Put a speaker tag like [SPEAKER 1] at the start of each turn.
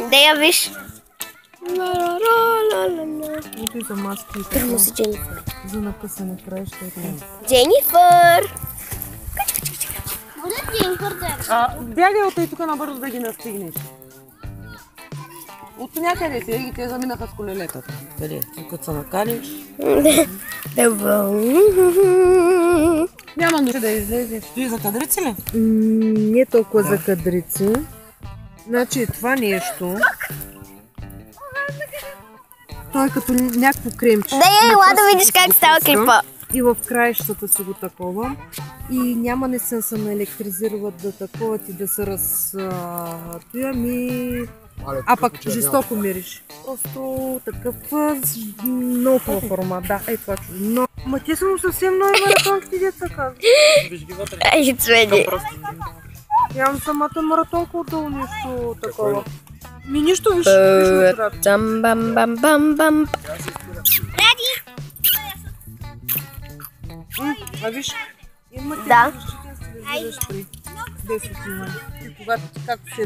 [SPEAKER 1] Да я виж.
[SPEAKER 2] Ето и за маски.
[SPEAKER 1] Тръгна си Дженифър.
[SPEAKER 2] За накъсане краища.
[SPEAKER 1] Дженифър!
[SPEAKER 2] Бягай от тук набързо да ги настигнеш. От някъде си, те заминаха с колелетата. Къде? Тук са накали. Няма нужда да излезеш. Стои за кадрици ли? Не толкова за кадрици. Значи това нещо... Той е като някакво кремче.
[SPEAKER 1] Да я ела да видиш как става клипа.
[SPEAKER 2] И в краищата си го такова. И няма не се наелектризират да таковат и да се разтуя ми... А пък жестоко мириш. Просто такъв много хубав формат. Да, ей това чудо. Ма те са му съвсем нови маратонките деца казват.
[SPEAKER 3] Виж ги вътре.
[SPEAKER 1] Ей, цведи.
[SPEAKER 2] Нямам самата маратонка отдолу нещо такова. Ми нищо виж отзад.
[SPEAKER 1] Бам-бам-бам-бам-бам.
[SPEAKER 2] А виж, има
[SPEAKER 1] Да.
[SPEAKER 2] защитен си да взираш при 10 минути. И когато както се